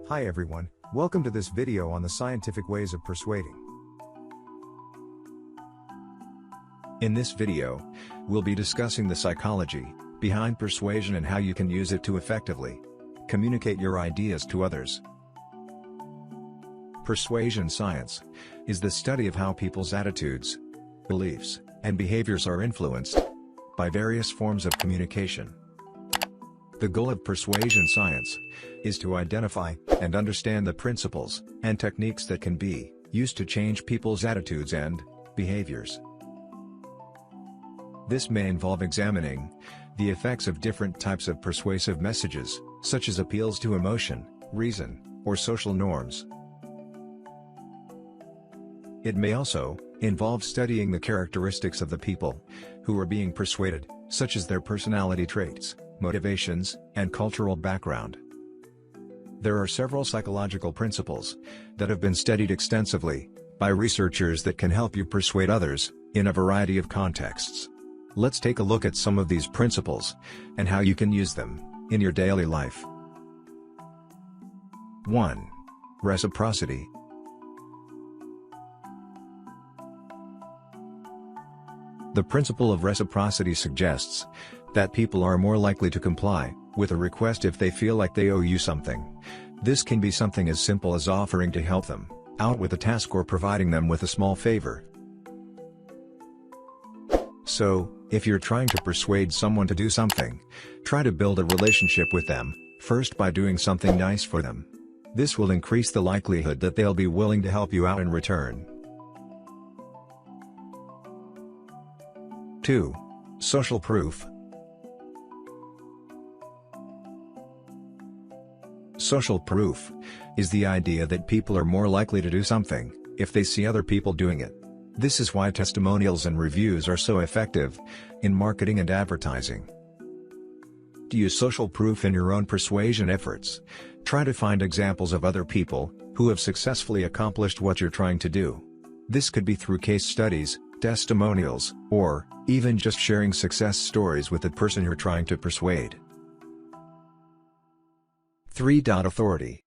Hi everyone, welcome to this video on the scientific ways of persuading. In this video, we'll be discussing the psychology behind persuasion and how you can use it to effectively communicate your ideas to others. Persuasion science is the study of how people's attitudes, beliefs, and behaviors are influenced by various forms of communication. The goal of persuasion science is to identify and understand the principles and techniques that can be used to change people's attitudes and behaviors. This may involve examining the effects of different types of persuasive messages, such as appeals to emotion, reason, or social norms. It may also involve studying the characteristics of the people who are being persuaded, such as their personality traits, motivations, and cultural background. There are several psychological principles that have been studied extensively by researchers that can help you persuade others in a variety of contexts. Let's take a look at some of these principles and how you can use them in your daily life. 1. Reciprocity. The principle of reciprocity suggests that people are more likely to comply with a request if they feel like they owe you something. This can be something as simple as offering to help them out with a task or providing them with a small favor. So, if you're trying to persuade someone to do something, try to build a relationship with them first by doing something nice for them. This will increase the likelihood that they'll be willing to help you out in return. 2. Social proof. Social proof is the idea that people are more likely to do something if they see other people doing it. This is why testimonials and reviews are so effective in marketing and advertising. To use social proof in your own persuasion efforts, try to find examples of other people who have successfully accomplished what you're trying to do. This could be through case studies, testimonials, or even just sharing success stories with the person you're trying to persuade. 3. Authority.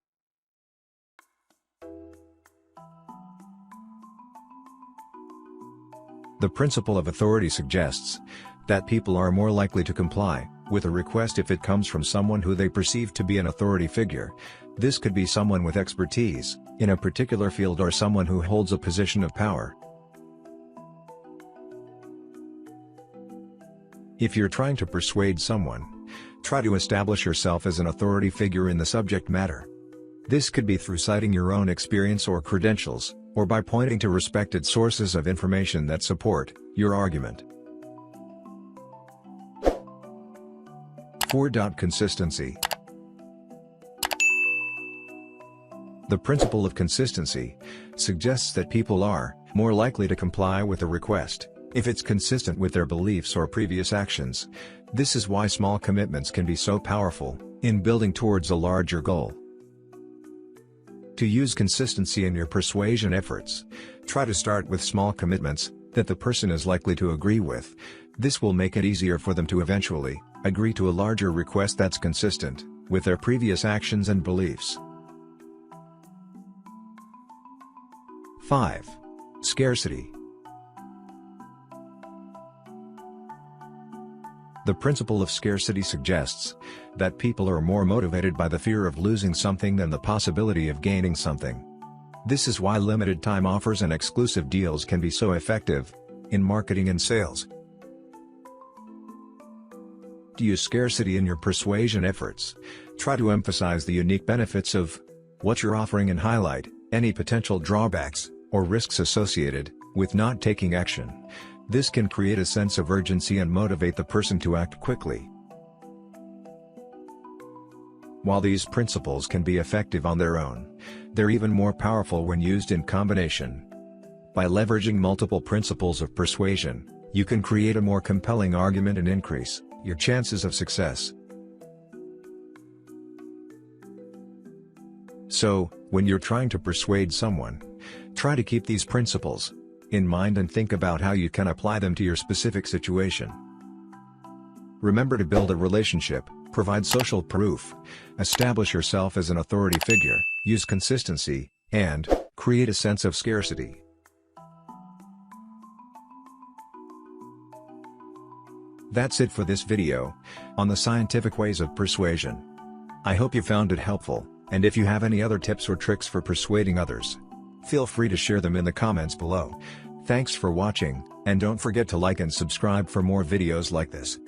The principle of authority suggests that people are more likely to comply with a request if it comes from someone who they perceive to be an authority figure. This could be someone with expertise in a particular field or someone who holds a position of power. If you're trying to persuade someone, try to establish yourself as an authority figure in the subject matter. This could be through citing your own experience or credentials, or by pointing to respected sources of information that support your argument. 4. Consistency. The principle of consistency suggests that people are more likely to comply with a request if it's consistent with their beliefs or previous actions. This is why small commitments can be so powerful in building towards a larger goal. To use consistency in your persuasion efforts, try to start with small commitments that the person is likely to agree with. This will make it easier for them to eventually agree to a larger request that's consistent with their previous actions and beliefs. 5. Scarcity. The principle of scarcity suggests that people are more motivated by the fear of losing something than the possibility of gaining something. This is why limited time offers and exclusive deals can be so effective in marketing and sales. To use scarcity in your persuasion efforts, try to emphasize the unique benefits of what you're offering and highlight any potential drawbacks or risks associated with not taking action. This can create a sense of urgency and motivate the person to act quickly. While these principles can be effective on their own, they're even more powerful when used in combination. By leveraging multiple principles of persuasion, you can create a more compelling argument and increase your chances of success. So, when you're trying to persuade someone, try to keep these principles in mind and think about how you can apply them to your specific situation. Remember to build a relationship Provide social proof. Establish yourself as an authority figure, use consistency, and create a sense of scarcity. That's it for this video on the scientific ways of persuasion. I hope you found it helpful, and if you have any other tips or tricks for persuading others, feel free to share them in the comments below. Thanks for watching, and don't forget to like and subscribe for more videos like this.